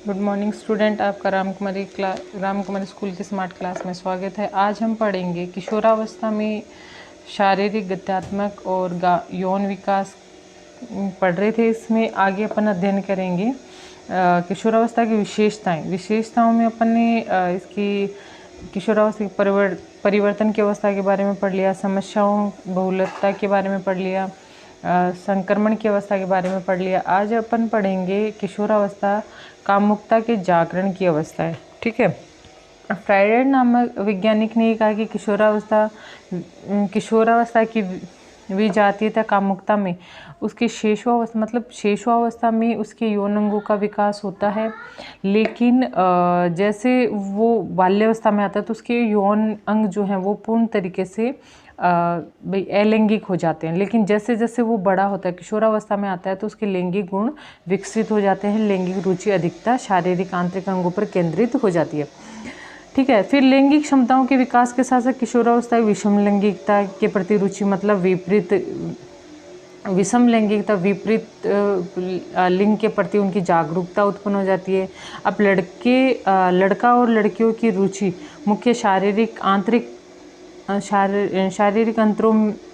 Good morning student, आपका राम कुमारी school की smart class में स्वागत है। आज हम पढ़ेंगे किशोरावस्था में शारीरिक, गत्यात्मक और यौन विकास पढ़ रहे थे। इसमें आगे अपन अध्ययन करेंगे किशोरावस्था की विशेषताओं में अपन ने इसकी किशोरावस्था की परिवर्तन की अवस्था के बारे में पढ़ लिया, समस्याओं बहुलकता के बारे में पढ़ लिया, संक्रमण की अवस्था के बारे में पढ़ लिया। आज अपन पढ़ेंगे किशोरावस्था कामुकता के जागरण की अवस्था है। ठीक है। फ्राइडेड नामक वैज्ञानिक ने कहा कि किशोरावस्था की विजातीयता कामुकता में उसकी शेषावस्था में उसके यौन अंगों का विकास होता है, लेकिन जैसे वो बाल्यावस्था में आता है तो उसके यौन अंग जो हैं वो पूर्ण तरीके से अलैंगिक हो जाते हैं। लेकिन जैसे जैसे वो बड़ा होता है, किशोरावस्था में आता है, तो उसके लैंगिक गुण विकसित हो जाते हैं। लैंगिक रुचि अधिकता शारीरिक आंतरिक अंगों पर केंद्रित हो जाती है। ठीक है। फिर लैंगिक क्षमताओं के विकास के साथ साथ किशोरावस्था विषम लैंगिकता के प्रति रुचि, मतलब विषम लैंगिकता, विपरीत लिंग के प्रति उनकी जागरूकता उत्पन्न हो जाती है। अब लड़का और लड़कियों की रुचि मुख्य शारीरिक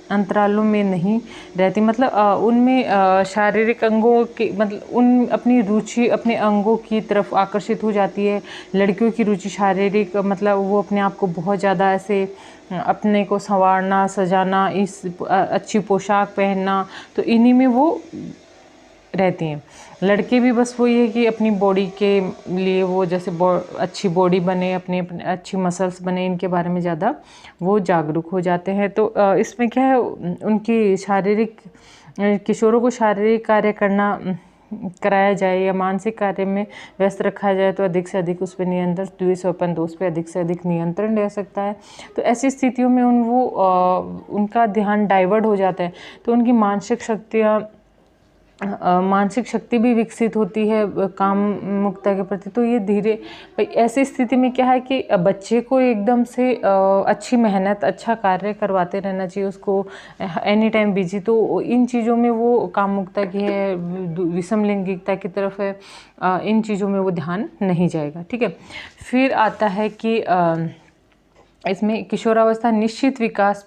अंतरालों में नहीं रहती, मतलब उनमें शारीरिक अंगों के, मतलब उन अपनी रुचि अपने अंगों की तरफ आकर्षित हो जाती है। लड़कियों की रुचि शारीरिक, मतलब वो अपने आप को बहुत ज़्यादा ऐसे अपने को संवारना, सजाना, अच्छी पोशाक पहनना, तो इन्हीं में वो रहती हैं। लड़के भी बस वो ये कि अपनी बॉडी के लिए वो जैसे अच्छी बॉडी बने, अपने अच्छी मसल्स बने, इनके बारे में ज़्यादा वो जागरूक हो जाते हैं। तो इसमें क्या है, उनकी किशोरों को शारीरिक कार्य कराया जाए या मानसिक कार्य में व्यस्त रखा जाए तो अधिक से अधिक उस पर नियंत्रण, द्वेषोपन दोष पे अधिक से अधिक नियंत्रण रह सकता है। तो ऐसी स्थितियों में उनका ध्यान डाइवर्ट हो जाता है, तो उनकी मानसिक शक्ति भी विकसित होती है काम मुक्ता के प्रति। तो ये ऐसी स्थिति में क्या है कि बच्चे को एकदम से अच्छी मेहनत, अच्छा कार्य करवाते रहना चाहिए उसको, एनी टाइम बिजी। तो इन चीज़ों में वो काम मुक्ता की है, विषम लैंगिकता की तरफ है, इन चीज़ों में वो ध्यान नहीं जाएगा। ठीक है। फिर आता है कि इसमें किशोरावस्था निश्चित विकास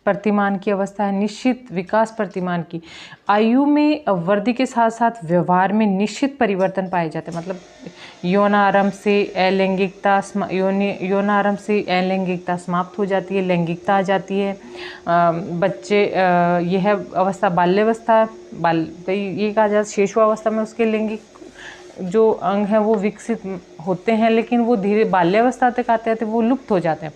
प्रतिमान की अवस्था है। निश्चित विकास प्रतिमान की आयु में वृद्धि के साथ साथ व्यवहार में निश्चित परिवर्तन पाए जाते हैं। मतलब यौनारंभ से अलैंगिकता समाप्त हो जाती है, लैंगिकता आ जाती है। यह अवस्था बाल्यावस्था, ये कहा जाता है शिशुअवस्था में उसके लैंगिक जो अंग हैं वो विकसित होते हैं, लेकिन वो धीरे बाल्यावस्था तक आते आते वो लुप्त हो जाते हैं।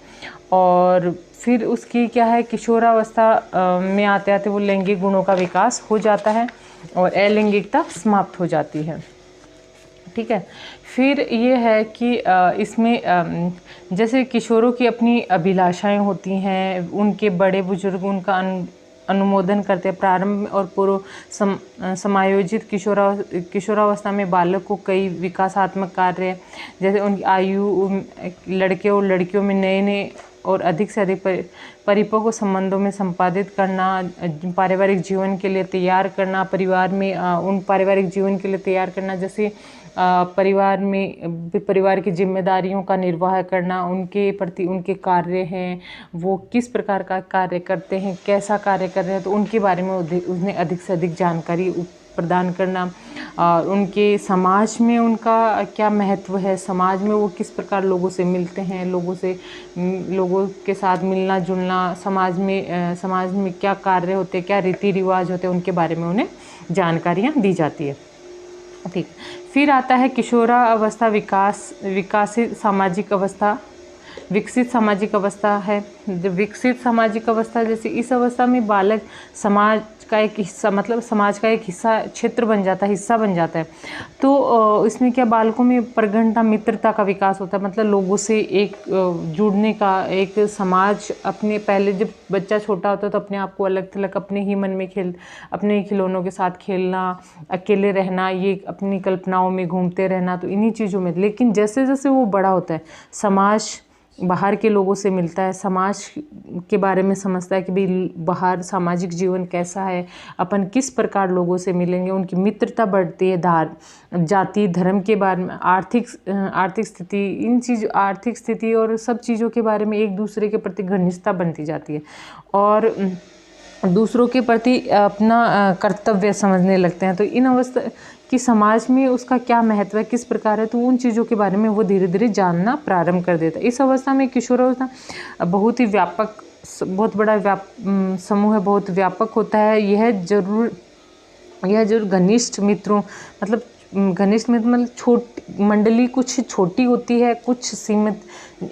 और फिर उसकी क्या है, किशोरावस्था में आते आते वो लैंगिक गुणों का विकास हो जाता है और अलैंगिकता समाप्त हो जाती है। ठीक है। फिर ये है कि इसमें जैसे किशोरों की अपनी अभिलाषाएं होती हैं, उनके बड़े बुजुर्ग उनका अनुमोदन करते हैं। प्रारंभ और पूर्व समायोजित किशोरावस्था में बालक को कई विकासात्मक कार्य, जैसे उनकी आयु, लड़के और लड़कियों में नए नए और अधिक से अधिक परिपक्व संबंधों में संपादित करना, पारिवारिक जीवन के लिए तैयार करना, पारिवारिक जीवन के लिए तैयार करना, जैसे परिवार की जिम्मेदारियों का निर्वाह करना, उनके प्रति उनके कार्य हैं, वो किस प्रकार का कार्य करते हैं, कैसा कार्य कर रहे हैं, तो उनके बारे में उन्हें अधिक से अधिक जानकारी प्रदान करना। और उनके समाज में उनका क्या महत्व है, समाज में वो किस प्रकार लोगों से मिलते हैं, लोगों के साथ मिलना जुलना, समाज में क्या कार्य होते हैं, क्या रीति रिवाज होते हैं, उनके बारे में उन्हें जानकारियाँ दी जाती है। ठीक। फिर आता है किशोरावस्था विकसित सामाजिक अवस्था है। विकसित सामाजिक अवस्था, जैसे इस अवस्था में बालक समाज का एक क्षेत्र बन जाता है, हिस्सा बन जाता है। तो इसमें क्या, बालकों में प्रगणता मित्रता का विकास होता है, मतलब लोगों से एक जुड़ने का एक समाज। पहले जब बच्चा छोटा होता है तो अपने आप को अलग थलग अपने ही मन में अपने ही खिलौनों के साथ खेलना, अकेले रहना, ये अपनी कल्पनाओं में घूमते रहना, तो इन्हीं चीज़ों में। लेकिन जैसे जैसे वो बड़ा होता है, समाज बाहर के लोगों से मिलता है, समाज के बारे में समझता है कि भाई बाहर सामाजिक जीवन कैसा है, अपन किस प्रकार लोगों से मिलेंगे, उनकी मित्रता बढ़ती है, जाति धर्म के बारे में, आर्थिक स्थिति, इन चीज़ों आर्थिक स्थिति और सब चीज़ों के बारे में एक दूसरे के प्रति घनिष्ठता बनती जाती है और दूसरों के प्रति अपना कर्तव्य समझने लगते हैं। तो इन अवस्था कि समाज में उसका क्या महत्व है, किस प्रकार है, तो उन चीज़ों के बारे में वो धीरे धीरे जानना प्रारंभ कर देता है। इस अवस्था में किशोरावस्था बहुत ही व्यापक, बहुत बड़ा समूह है, बहुत व्यापक होता है। यह जरूर घनिष्ठ मित्रों मतलब घनिष्ठ मित्र मतलब छोटी मंडली कुछ छोटी होती है, कुछ सीमित।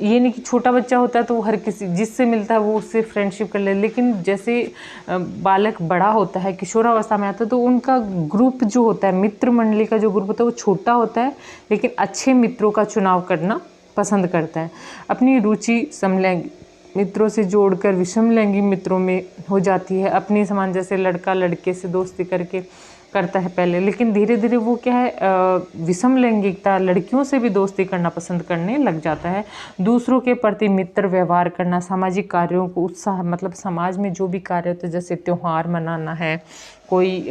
ये नहीं कि छोटा बच्चा होता है तो हर किसी जिससे मिलता है वो उससे फ्रेंडशिप कर ले, लेकिन जैसे बालक बड़ा होता है, किशोरावस्था में आता है, तो उनका ग्रुप जो होता है, मित्र मंडली का जो ग्रुप होता है वो छोटा होता है, लेकिन अच्छे मित्रों का चुनाव करना पसंद करता है। अपनी रुचि समलैंगिक मित्रों से जोड़कर विषमलैंगिक मित्रों में हो जाती है। अपनी समान जैसे लड़का लड़के से दोस्ती करके करता है पहले, लेकिन धीरे धीरे वो क्या है विषम लैंगिकता, लड़कियों से भी दोस्ती करना पसंद करने लग जाता है। दूसरों के प्रति मित्र व्यवहार करना, सामाजिक कार्यों को उत्साह मतलब समाज में जो भी कार्य होते हैं, जैसे त्यौहार मनाना है, कोई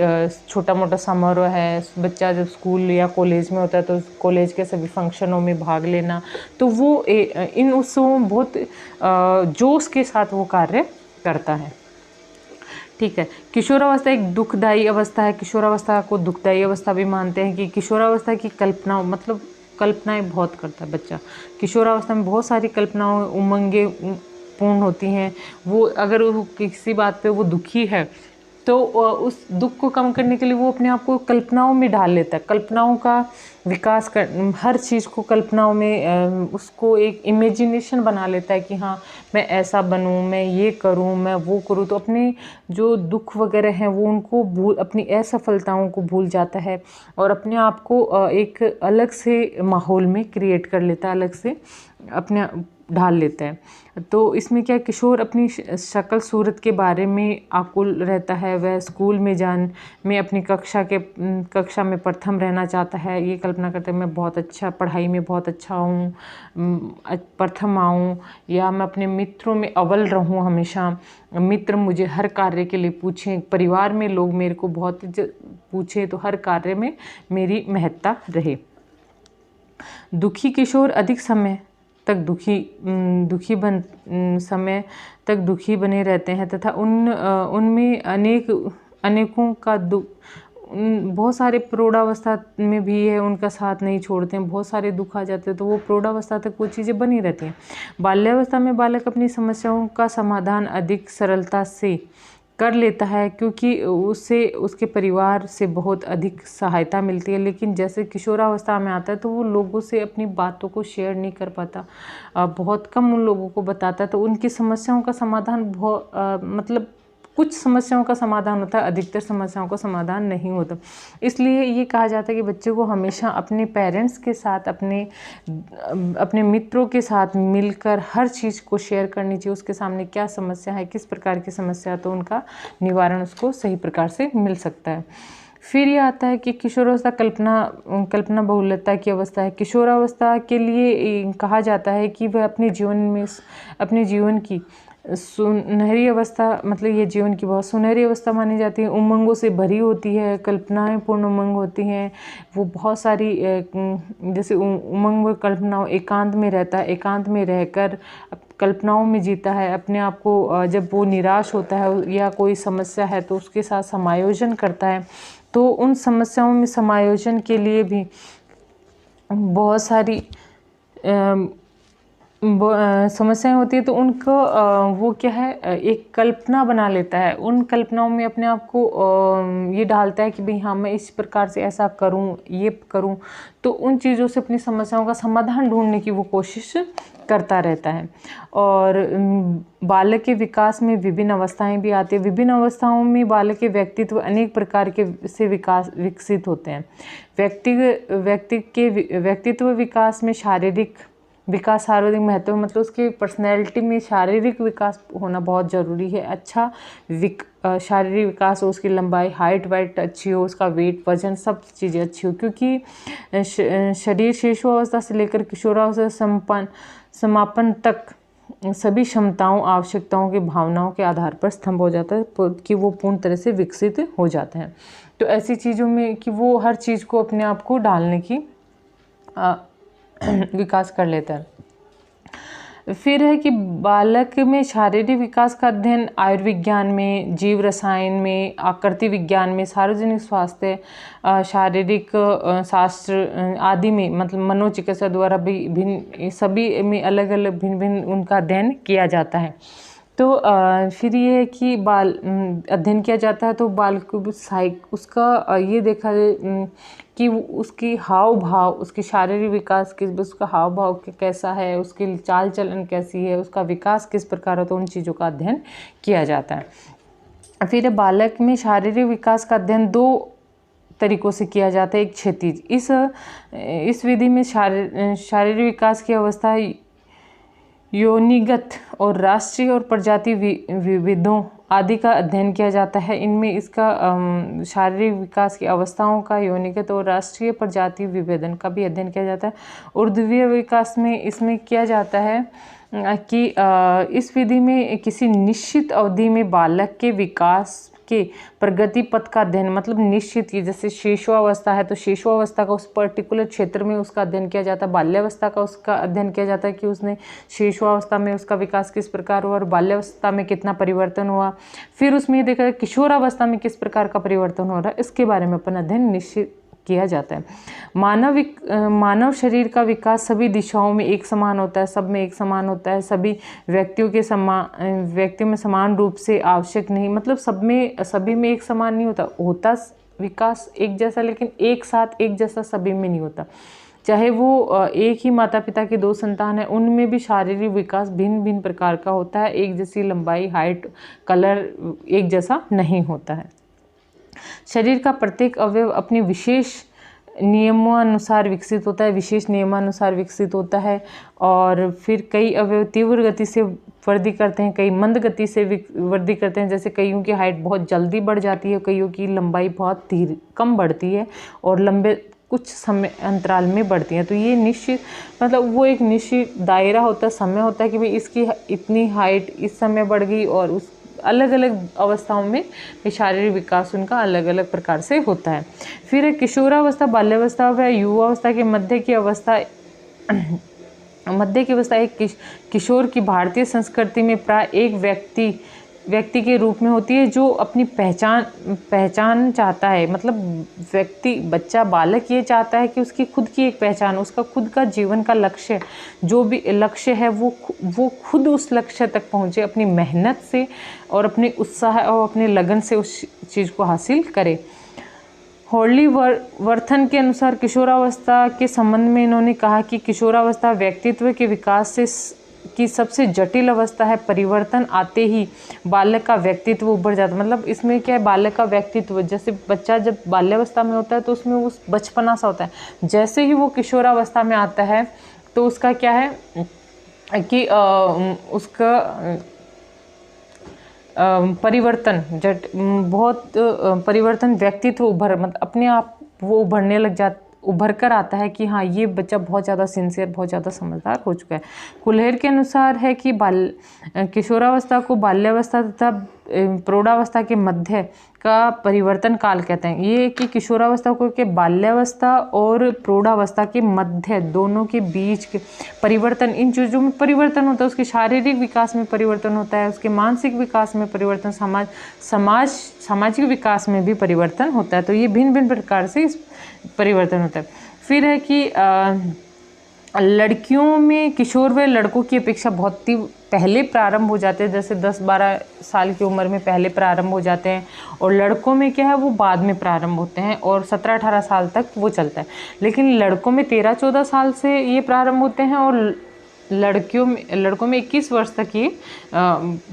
छोटा मोटा समारोह है, बच्चा जब स्कूल या कॉलेज में होता है तो कॉलेज के सभी फंक्शनों में भाग लेना, तो वो इन उत्सवों में बहुत जोश के साथ वो कार्य करता है। ठीक है। किशोरावस्था एक दुखदायी अवस्था है। किशोरावस्था को दुखदायी अवस्था भी मानते हैं कि किशोरावस्था की कल्पना मतलब कल्पनाएं बहुत करता है बच्चा। किशोरावस्था में बहुत सारी कल्पनाएं उमंगें पूर्ण होती हैं। वो अगर किसी बात पे वो दुखी है तो उस दुख को कम करने के लिए वो अपने आप को कल्पनाओं में डाल लेता है। कल्पनाओं का विकास कर हर चीज़ को कल्पनाओं में उसको एक इमेजिनेशन बना लेता है कि हाँ मैं ऐसा बनूं, मैं ये करूं, मैं वो करूं। तो अपने जो दुख वगैरह हैं वो उनको अपनी असफलताओं को भूल जाता है और अपने आप को एक अलग से माहौल में क्रिएट कर लेता है, अलग से अपने ढाल लेता है। तो इसमें क्या किशोर अपनी शक्ल सूरत के बारे में आकुल रहता है। वह स्कूल में अपनी कक्षा में प्रथम रहना चाहता है। ये कल्पना करता है मैं बहुत अच्छा पढ़ाई में बहुत अच्छा हूँ, प्रथम आऊँ, या मैं अपने मित्रों में अव्वल रहूँ, हमेशा मित्र मुझे हर कार्य के लिए पूछें, परिवार में लोग मेरे को बहुत पूछें, तो हर कार्य में मेरी महत्ता रहे। दुखी किशोर अधिक समय तक दुखी बने रहते हैं तथा उनमें अनेकों का बहुत सारे प्रौढ़ावस्था में भी है उनका साथ नहीं छोड़ते हैं। बहुत सारे दुख आ जाते हैं तो वो प्रौढ़ावस्था तक वो चीज़ें बनी रहती हैं। बाल्यावस्था में बालक अपनी समस्याओं का समाधान अधिक सरलता से कर लेता है क्योंकि उससे उसके परिवार से बहुत अधिक सहायता मिलती है। लेकिन जैसे किशोरावस्था में आता है तो वो लोगों से अपनी बातों को शेयर नहीं कर पाता, बहुत कम उन लोगों को बताता है। तो उनकी समस्याओं का समाधान मतलब कुछ समस्याओं का समाधान होता है, अधिकतर समस्याओं का समाधान नहीं होता। इसलिए ये कहा जाता है कि बच्चे को हमेशा अपने पेरेंट्स के साथ, अपने मित्रों के साथ मिलकर हर चीज़ को शेयर करनी चाहिए। उसके सामने क्या समस्या है, किस प्रकार की समस्या है, तो उनका निवारण उसको सही प्रकार से मिल सकता है। फिर ये आता है कि किशोरावस्था कल्पना बहुलता की अवस्था है। किशोरावस्था के लिए कहा जाता है कि वह अपने जीवन की सुनहरी अवस्था, मतलब ये जीवन की बहुत सुनहरी अवस्था मानी जाती है। उमंगों से भरी होती है, कल्पनाएं पूर्ण उमंग होती हैं। वो बहुत सारी जैसे उमंग व कल्पनाओं, एकांत में रहता है, एकांत में रहकर कल्पनाओं में जीता है। अपने आप को जब वो निराश होता है या कोई समस्या है तो उसके साथ समायोजन करता है। तो उन समस्याओं में समायोजन के लिए भी बहुत सारी समस्याएं होती है। तो उनको वो क्या है एक कल्पना बना लेता है। उन कल्पनाओं में अपने आप को ये डालता है कि भाई हाँ मैं इस प्रकार से ऐसा करूं, ये करूं। तो उन चीज़ों से अपनी समस्याओं का समाधान ढूंढने की वो कोशिश करता रहता है। और बालक के विकास में विभिन्न अवस्थाएं भी आती हैं। विभिन्न अवस्थाओं में बालक के व्यक्तित्व अनेक प्रकार के से विकसित होते हैं। व्यक्तित्व विकास में शारीरिक विकास सर्वाधिक महत्व, मतलब उसकी पर्सनैलिटी में शारीरिक विकास होना बहुत ज़रूरी है। अच्छा शारीरिक विकास हो, उसकी लंबाई, हाइट वाइट अच्छी हो, उसका वेट, वजन, सब चीज़ें अच्छी हो। क्योंकि शरीर शिशु अवस्था से लेकर किशोरावस्था समापन तक सभी क्षमताओं, आवश्यकताओं की भावनाओं के आधार पर स्तंभ हो जाता है कि वो पूर्ण तरह से विकसित हो जाते हैं। तो ऐसी चीज़ों में कि वो हर चीज़ को अपने आप को डालने की विकास कर लेता है। फिर है कि बालक में शारीरिक विकास का अध्ययन आयुर्विज्ञान में, जीव रसायन में, आकृति विज्ञान में, सार्वजनिक स्वास्थ्य, शारीरिक शास्त्र आदि में, मतलब मनोचिकित्सा द्वारा भी भिन्न, सभी में अलग अलग भिन्न भिन्न उनका अध्ययन किया जाता है। तो फिर ये है कि अध्ययन किया जाता है तो बाल को उसका ये देखा कि उसकी हाव भाव, उसके शारीरिक विकास उसका हाव भाव कैसा है, उसकी चाल चलन कैसी है, उसका विकास किस प्रकार होता है, उन चीज़ों का अध्ययन किया जाता है। फिर बालक में शारीरिक विकास का अध्ययन 2 तरीकों से किया जाता है। एक क्षैतिज, इस विधि में शारीरिक विकास की अवस्था योनिगत और राष्ट्रीय और प्रजाति विविधों आदि का अध्ययन किया जाता है। इनमें इसका शारीरिक विकास की अवस्थाओं का योनिगत और राष्ट्रीय प्रजाति विभेदन का भी अध्ययन किया जाता है। और ध्रुवीय विकास में इसमें किया जाता है कि इस विधि में किसी निश्चित अवधि में बालक के विकास के प्रगति पथ का अध्ययन, मतलब निश्चित की, जैसे शिशुअवस्था है तो शिशुअवस्था का उस पर्टिकुलर क्षेत्र में उसका अध्ययन किया जाता है। बाल्यावस्था का उसका अध्ययन किया जाता है कि उसने शिशुअवस्था में उसका विकास किस प्रकार हुआ और बाल्यावस्था में कितना परिवर्तन हुआ। फिर उसमें देखा है किशोरावस्था में किस प्रकार का परिवर्तन हो रहा है, इसके बारे में अपन अध्ययन निश्चित किया जाता है। मानव शरीर का विकास सभी दिशाओं में एक समान होता है, सब में एक समान होता है, सभी व्यक्तियों में समान रूप से आवश्यक नहीं, मतलब सभी में एक समान नहीं होता विकास एक जैसा, लेकिन एक साथ एक जैसा सभी में नहीं होता। चाहे वो एक ही माता पिता के 2 संतान हैं, उनमें भी शारीरिक विकास भिन्न भिन्न प्रकार का होता है। एक जैसी लंबाई, हाइट, कलर एक जैसा नहीं होता है। शरीर का प्रत्येक अवयव अपनी विशेष नियमानुसार विकसित होता है, और फिर कई अवयव तीव्र गति से वृद्धि करते हैं, कई मंद गति से वृद्धि करते हैं। जैसे कईयों की हाइट बहुत जल्दी बढ़ जाती है, कईयों की लंबाई बहुत कम बढ़ती है और लंबे कुछ समय अंतराल में बढ़ती हैं। तो ये निश्चित, मतलब वो एक निश्चित दायरा होता है, समय होता है कि भाई इसकी इतनी हाइट इस समय बढ़ गई, और उस अलग अलग अवस्थाओं में शारीरिक विकास उनका अलग अलग प्रकार से होता है। फिर है किशोरावस्था, बाल्यावस्था व युवावस्था के मध्य की अवस्था एक किशोर की भारतीय संस्कृति में प्राय एक व्यक्ति के रूप में होती है जो अपनी पहचान चाहता है। मतलब बच्चा बालक ये चाहता है कि उसकी खुद की एक पहचान, उसका खुद का जीवन का लक्ष्य, जो भी लक्ष्य है वो खुद उस लक्ष्य तक पहुँचे अपनी मेहनत से और अपने उत्साह और अपने लगन से उस चीज़ को हासिल करे। हॉर्ली वर्थन के अनुसार किशोरावस्था के संबंध में इन्होंने कहा कि किशोरावस्था व्यक्तित्व के विकास की सबसे जटिल अवस्था है। परिवर्तन आते ही बालक का व्यक्तित्व उभर जाता है। मतलब इसमें क्या है, बालक का व्यक्तित्व, जैसे बच्चा जब बाल्यावस्था में होता है तो उसमें उस बचपना सा होता है। जैसे ही वो किशोरावस्था में आता है तो उसका क्या है कि उसका परिवर्तन बहुत परिवर्तन व्यक्तित्व मतलब अपने आप वो उभर कर आता है कि हाँ, ये बच्चा बहुत ज़्यादा सिंसियर, बहुत ज़्यादा समझदार हो चुका है। कुल्हेर के अनुसार है कि किशोरावस्था को बाल्यावस्था तथा प्रौढ़ावस्था के मध्य का परिवर्तन काल कहते हैं। ये कि किशोरावस्था को के बाल्यावस्था और प्रौढ़ावस्था के मध्य, दोनों के बीच के परिवर्तन, इन चीज़ों में परिवर्तन होता है। उसके शारीरिक विकास में परिवर्तन होता है, उसके मानसिक विकास में परिवर्तन, सामाजिक विकास में भी परिवर्तन होता है। तो ये भिन्न भिन्न प्रकार से इस परिवर्तन होता है। फिर है कि लड़कियों में किशोर व लड़कों की अपेक्षा बहुत ही पहले प्रारंभ हो जाते हैं। जैसे 10-12 साल की उम्र में पहले प्रारंभ हो जाते हैं, और लड़कों में क्या है वो बाद में प्रारंभ होते हैं और 17-18 साल तक वो चलता है। लेकिन लड़कों में 13-14 साल से ये प्रारंभ होते हैं और लड़कों में 21 वर्ष तक ये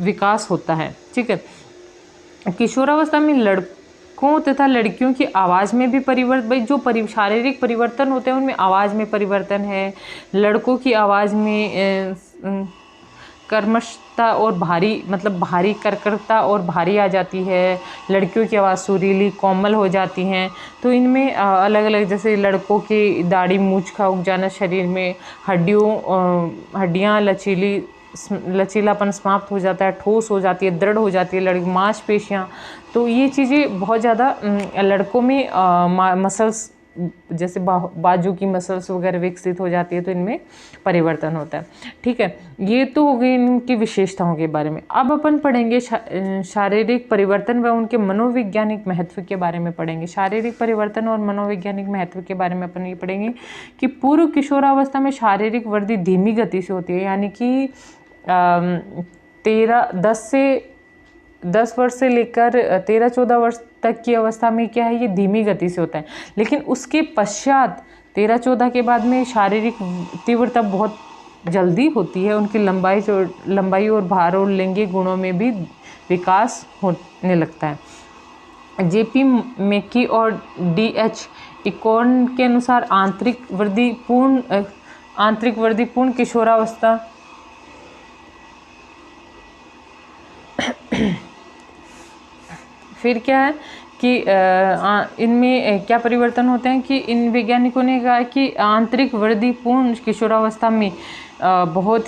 विकास होता है। ठीक है। किशोरावस्था में लड़कों तथा लड़कियों की आवाज़ में भी परिवर्तन, जो शारीरिक परिवर्तन होते हैं उनमें आवाज़ में परिवर्तन है। लड़कों की आवाज़ में कर्मशता और भारी, मतलब भारी कर्कशता और भारी आ जाती है। लड़कियों की आवाज़ सुरीली कोमल हो जाती हैं। तो इनमें अलग अलग, जैसे लड़कों की दाढ़ी मूंछ का उग जाना, शरीर में हड्डियाँ लचीलापन समाप्त हो जाता है, ठोस हो जाती है, दृढ़ हो जाती है लड़की मांसपेशियाँ। तो ये चीज़ें बहुत ज़्यादा लड़कों में मसल्स, जैसे बाजू की मसल्स वगैरह विकसित हो जाती है, तो इनमें परिवर्तन होता है। ठीक है, ये तो हो गई इनकी विशेषताओं के बारे में। अब अपन पढ़ेंगे शारीरिक परिवर्तन व उनके मनोवैज्ञानिक महत्व के बारे में पढ़ेंगे। शारीरिक परिवर्तन और मनोवैज्ञानिक महत्व के बारे में अपन ये पढ़ेंगे कि पूर्व किशोरावस्था में शारीरिक वृद्धि धीमी गति से होती है, यानी कि 10 वर्ष से लेकर 13-14 वर्ष तक की अवस्था में क्या है, ये धीमी गति से होता है। लेकिन उसके पश्चात 13-14 के बाद में शारीरिक तीव्रता बहुत जल्दी होती है। उनकी लंबाई और भार और लैंगिक गुणों में भी विकास होने लगता है। जेपी मेकी और DH इकॉर्न के अनुसार आंतरिक वृद्धि पूर्ण किशोरावस्था फिर क्या है कि इनमें क्या परिवर्तन होते हैं कि इन वैज्ञानिकों ने कहा कि आंतरिक वृद्धि पूर्ण किशोरावस्था में बहुत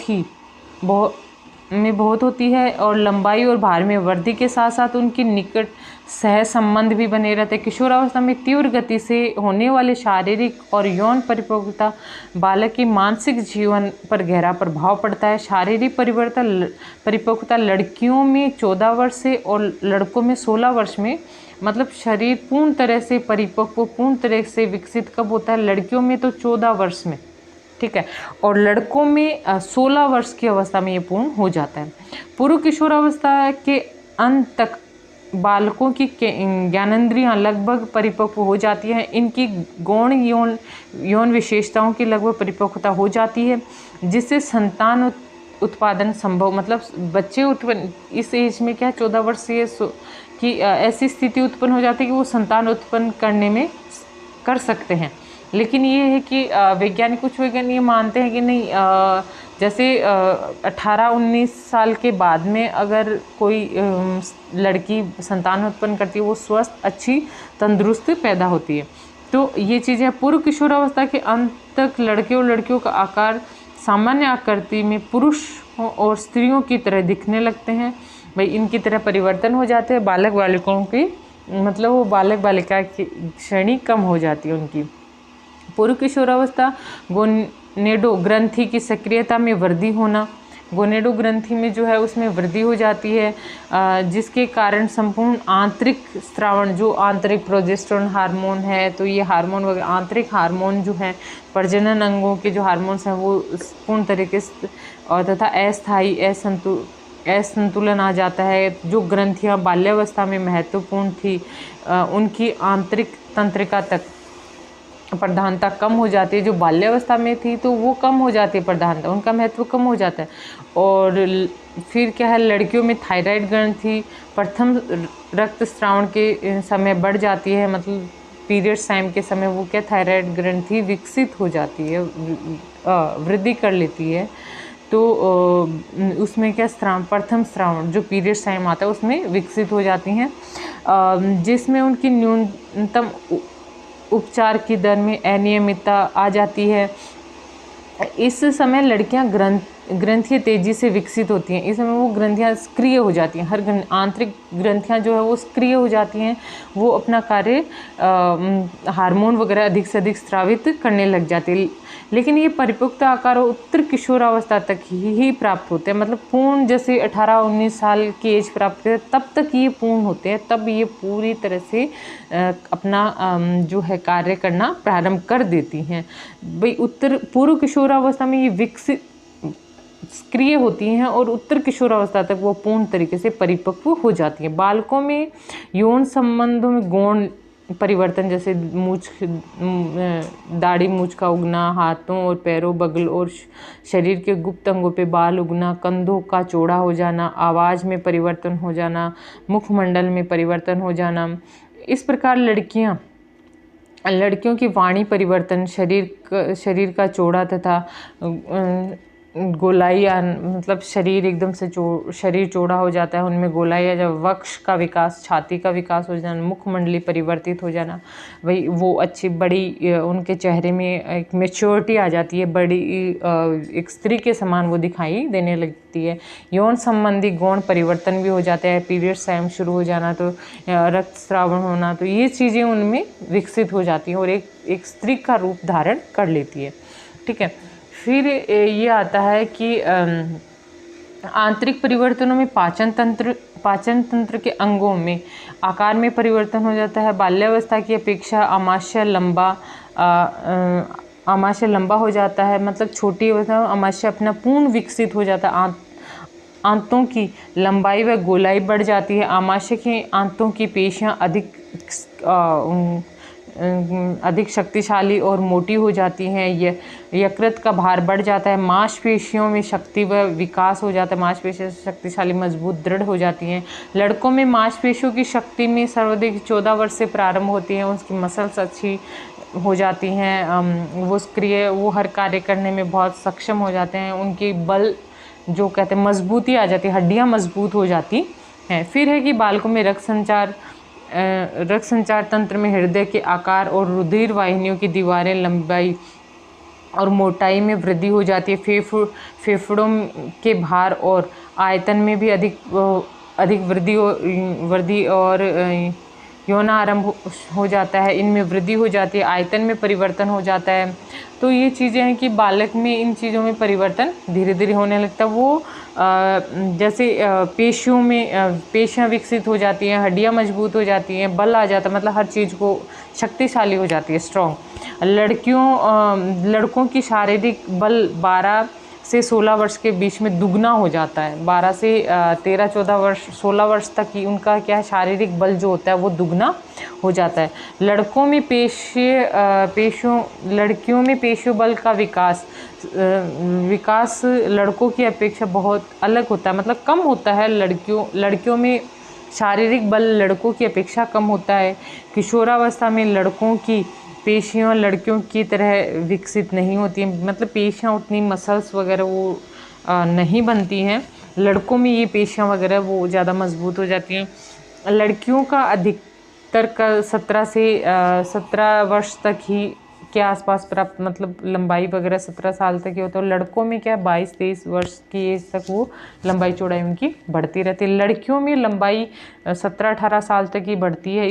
होती है, और लंबाई और भार में वृद्धि के साथ साथ उनकी निकट सह संबंध भी बने रहते हैं। किशोरावस्था में तीव्र गति से होने वाले शारीरिक और यौन परिपक्वता बालक के मानसिक जीवन पर गहरा प्रभाव पड़ता है। शारीरिक परिपक्वता लड़कियों में 14 वर्ष से और लड़कों में 16 वर्ष में, मतलब शरीर पूर्ण तरह से परिपक्व, पूर्ण तरह से विकसित कब होता है? लड़कियों में तो 14 वर्ष में, ठीक है, और लड़कों में 16 वर्ष की अवस्था में ये पूर्ण हो जाता है। पूर्व किशोरावस्था के अंत तक बालकों की ज्ञानेंद्रियां लगभग परिपक्व हो जाती हैं। इनकी गौण यौन विशेषताओं की लगभग परिपक्वता हो जाती है, जिससे संतान उत्पादन संभव, मतलब बच्चे उत्पन्न इस एज में क्या 14 वर्ष से कि ऐसी स्थिति उत्पन्न हो जाती है कि वो संतान उत्पन्न करने में कर सकते हैं। लेकिन ये है कि कुछ वैज्ञानिक मानते हैं कि नहीं, जैसे 18-19 साल के बाद में अगर कोई लड़की संतान उत्पन्न करती है, वो स्वस्थ, अच्छी, तंदुरुस्त पैदा होती है। तो ये चीज़ें पूर्व किशोरावस्था के अंत तक लड़के और लड़कियों का आकार सामान्य आकृति में पुरुषों और स्त्रियों की तरह दिखने लगते हैं। भाई इनकी तरह परिवर्तन हो जाते हैं। बालक बालिकाओं की, मतलब वो बालक बालिका की श्रेणी कम हो जाती है उनकी। पूर्व किशोरावस्था गोनेडो ग्रंथि की सक्रियता में वृद्धि होना, गोनेडो ग्रंथि में जो है उसमें वृद्धि हो जाती है, जिसके कारण संपूर्ण आंतरिक स्रावण, जो आंतरिक प्रोजेस्टेरोन हार्मोन है, तो ये हार्मोन वगैरह आंतरिक हार्मोन जो है, प्रजनन अंगों के जो हार्मोन्स हैं वो पूर्ण तरीके से, और तथा अस्थायी असंतुलन आ जाता है। जो ग्रंथियाँ बाल्यावस्था में महत्वपूर्ण थी, उनकी आंतरिक तंत्रिका तक प्रधानता कम हो जाती है। जो बाल्यावस्था में थी तो वो कम हो जाती है प्रधानता, उनका महत्व कम हो जाता है। और फिर क्या है, लड़कियों में थायराइड ग्रंथि प्रथम रक्तस्राव के समय बढ़ जाती है, मतलब पीरियड्स टाइम के समय वो क्या थायराइड ग्रंथि विकसित हो जाती है, वृद्धि कर लेती है। तो उसमें क्या प्रथम स्राव जो पीरियड्स टाइम आता है उसमें विकसित हो जाती हैं, जिसमें उनकी न्यूनतम उपचार की दर में अनियमितता आ जाती है। इस समय लड़कियां ग्रंथियाँ तेजी से विकसित होती हैं। इस समय वो ग्रंथियाँ सक्रिय हो जाती हैं, हर आंतरिक ग्रंथियाँ जो है वो सक्रिय हो जाती हैं, वो अपना कार्य हार्मोन वगैरह अधिक से अधिक स्रावित करने लग जाती है। लेकिन ये परिपक्वता आकार उत्तर किशोरावस्था तक ही प्राप्त होते हैं, मतलब पूर्ण जैसे 18-19 साल की एज प्राप्त करते हैं तब तक ये पूर्ण होते हैं, तब ये पूरी तरह से अपना जो है कार्य करना प्रारंभ कर देती हैं। भाई पूर्व किशोरावस्था में ये विकसित सक्रिय होती हैं और उत्तर किशोरावस्था तक वो पूर्ण तरीके से परिपक्व हो जाती हैं। बालकों में यौन संबंधों में गौण परिवर्तन, जैसे दाढ़ी मूंछ का उगना, हाथों और पैरों, बगल और शरीर के गुप्त अंगों पे बाल उगना, कंधों का चौड़ा हो जाना, आवाज़ में परिवर्तन हो जाना, मुखमंडल में परिवर्तन हो जाना। इस प्रकार लड़कियों की वाणी परिवर्तन, शरीर का चौड़ा तथा गोलाई मतलब शरीर एकदम से शरीर चौड़ा हो जाता है, उनमें गोलाई आ जब वक्ष का विकास, छाती का विकास हो जाना, मुखमंडली परिवर्तित हो जाना, वही वो अच्छी बड़ी उनके चेहरे में एक मैच्योरिटी आ जाती है, बड़ी एक स्त्री के समान वो दिखाई देने लगती है। यौन संबंधी गौण परिवर्तन भी हो जाते हैं, पीरियड्स टाइम शुरू हो जाना, तो रक्तस्रावन होना, तो ये चीज़ें उनमें विकसित हो जाती हैं और एक स्त्री का रूप धारण कर लेती है। ठीक है, फिर ये आता है कि आंतरिक परिवर्तनों में पाचन तंत्र के अंगों में आकार में परिवर्तन हो जाता है। बाल्यावस्था की अपेक्षा आमाशय लंबा हो जाता है, मतलब छोटी अवस्था में आमाशय अपना पूर्ण विकसित हो जाता है। आंतों की लंबाई व गोलाई बढ़ जाती है। आमाशय के आंतों की पेशियां अधिक शक्तिशाली और मोटी हो जाती हैं। यकृत का भार बढ़ जाता है। मांसपेशियों में शक्ति व विकास हो जाता है, मांसपेशियां शक्तिशाली, मजबूत, दृढ़ हो जाती हैं। लड़कों में मांसपेशियों की शक्ति में सर्वाधिक 14 वर्ष से प्रारंभ होती हैं। उसकी मसल्स अच्छी हो जाती हैं, वो हर कार्य करने में बहुत सक्षम हो जाते हैं। उनकी बल जो कहते हैं मजबूती आ जाती है, हड्डियाँ मजबूत हो जाती हैं। फिर है कि बालकों में रक्त संचार तंत्र में हृदय के आकार और रुधिर वाहिनियों की दीवारें लंबाई और मोटाई में वृद्धि हो जाती है। फेफड़ों के भार और आयतन में भी अधिक वृद्धि और यौनारंभ हो जाता है, इनमें वृद्धि हो जाती है, आयतन में परिवर्तन हो जाता है। तो ये चीज़ें हैं कि बालक में इन चीज़ों में परिवर्तन धीरे धीरे होने लगता है। वो जैसे पेशियाँ विकसित हो जाती हैं, हड्डियाँ मजबूत हो जाती हैं, बल आ जाता है, मतलब हर चीज़ को शक्तिशाली हो जाती है, स्ट्रॉन्ग। लड़कों की शारीरिक बल 12 से 16 वर्ष के बीच में दुगना हो जाता है। 12 से 13, 14 वर्ष, 16 वर्ष तक ही उनका क्या है, शारीरिक बल जो होता है वो दुगना हो जाता है। लड़कियों में पेशियों बल का विकास लड़कों की अपेक्षा बहुत अलग होता है, मतलब कम होता है। लड़कियों में शारीरिक बल लड़कों की अपेक्षा कम होता है। किशोरावस्था में लड़कों की पेशियाँ लड़कियों की तरह विकसित नहीं होती हैं, मतलब पेशियाँ उतनी मसल्स वगैरह वो नहीं बनती हैं। लड़कों में ये पेशियाँ वगैरह वो ज़्यादा मजबूत हो जाती हैं। लड़कियों का अधिकतर का 17 वर्ष तक ही के आसपास प्राप्त, मतलब लंबाई वगैरह 17 साल तक ही होता है। लड़कों में क्या 22-23 वर्ष की एज तक वो लंबाई चौड़ाई उनकी बढ़ती रहती है। लड़कियों में लंबाई 17-18 साल तक ही बढ़ती है,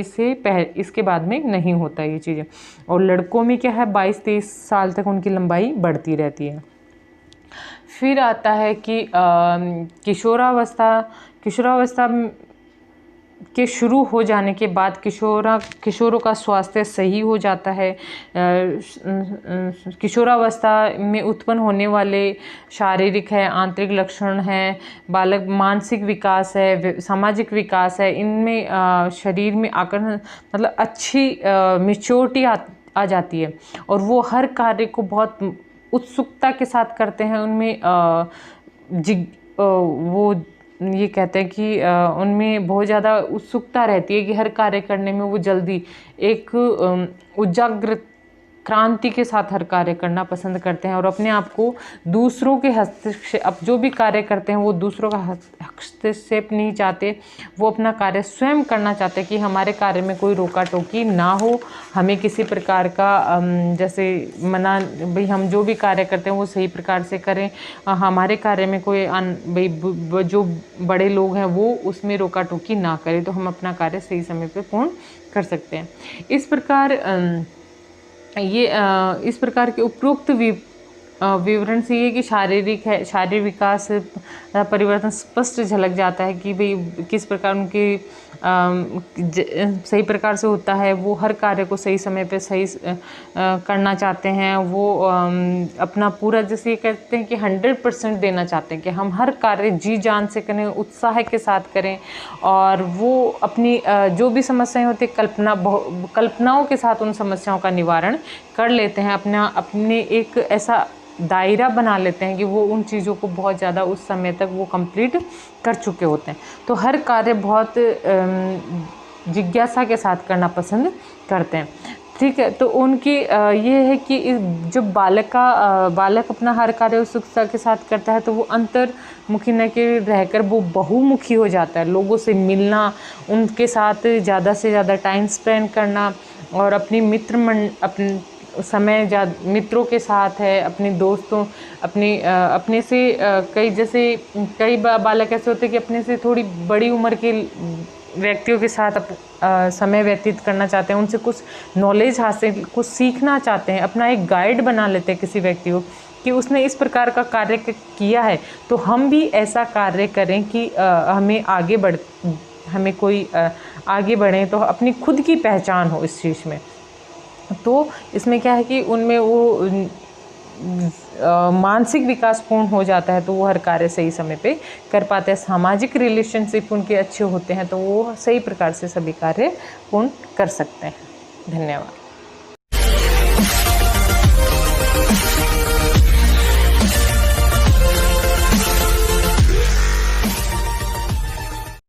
इसके बाद में नहीं होता ये चीज़ें। और लड़कों में क्या है 22-23 साल तक उनकी लंबाई बढ़ती रहती है। फिर आता है कि किशोरावस्था के शुरू हो जाने के बाद किशोरों का स्वास्थ्य सही हो जाता है। किशोरावस्था में उत्पन्न होने वाले शारीरिक है, आंतरिक लक्षण हैं, बालक मानसिक विकास है, सामाजिक विकास है, इनमें शरीर में आकर्षण, मतलब अच्छी मैच्योरिटी आ जाती है और वो हर कार्य को बहुत उत्सुकता के साथ करते हैं। उनमें वो ये कहते हैं कि उनमें बहुत ज़्यादा उत्सुकता रहती है कि हर कार्य करने में वो जल्दी एक उजाग्रत क्रांति के साथ हर कार्य करना पसंद करते हैं और अपने आप को दूसरों के हस्तक्षेप, जो भी कार्य करते हैं वो दूसरों का हस्तक्षेप नहीं चाहते, वो अपना कार्य स्वयं करना चाहते हैं कि हमारे कार्य में कोई रोका टोकी ना हो, हमें किसी प्रकार का जैसे मना, भाई हम जो भी कार्य करते हैं वो सही प्रकार से करें, हमारे कार्य में कोई भाई जो बड़े लोग हैं वो उसमें रोका टोकी ना करें, तो हम अपना कार्य सही समय पर पूर्ण कर सकते हैं। इस प्रकार के उपरोक्त विवरण से ये कि शारीरिक विकास परिवर्तन स्पष्ट झलक जाता है कि भाई किस प्रकार उनके सही प्रकार से होता है। वो हर कार्य को सही समय पे सही करना चाहते हैं। वो अपना पूरा, जैसे ये कहते हैं कि 100% देना चाहते हैं कि हम हर कार्य जी जान से करें, उत्साह के साथ करें और वो अपनी जो भी समस्याएं होती कल्पनाओं के साथ उन समस्याओं का निवारण कर लेते हैं। अपने एक ऐसा दायरा बना लेते हैं कि वो उन चीज़ों को बहुत ज़्यादा उस समय तक वो कंप्लीट कर चुके होते हैं। तो हर कार्य बहुत जिज्ञासा के साथ करना पसंद करते हैं। ठीक है। तो उनकी ये है कि जब बालक अपना हर कार्य उत्सुकता के साथ करता है तो वो अंतर्मुखी न के रहकर वो बहुमुखी हो जाता है। लोगों से मिलना, उनके साथ ज़्यादा से ज़्यादा टाइम स्पेंड करना और अपनी मित्रों के साथ है, अपने दोस्तों, अपने से कई बालक ऐसे होते हैं कि अपने से थोड़ी बड़ी उम्र के व्यक्तियों के साथ समय व्यतीत करना चाहते हैं, उनसे कुछ नॉलेज हासिल, कुछ सीखना चाहते हैं, अपना एक गाइड बना लेते हैं किसी व्यक्ति को कि उसने इस प्रकार का कार्य किया है तो हम भी ऐसा कार्य करें कि हमें कोई आगे बढ़ें, तो अपनी खुद की पहचान हो इस चीज़ में। तो इसमें क्या है कि उनमें वो मानसिक विकास पूर्ण हो जाता है, तो वो हर कार्य सही समय पे कर पाते हैं। सामाजिक रिलेशनशिप उनके अच्छे होते हैं तो वो सही प्रकार से सभी कार्य पूर्ण कर सकते हैं। धन्यवाद।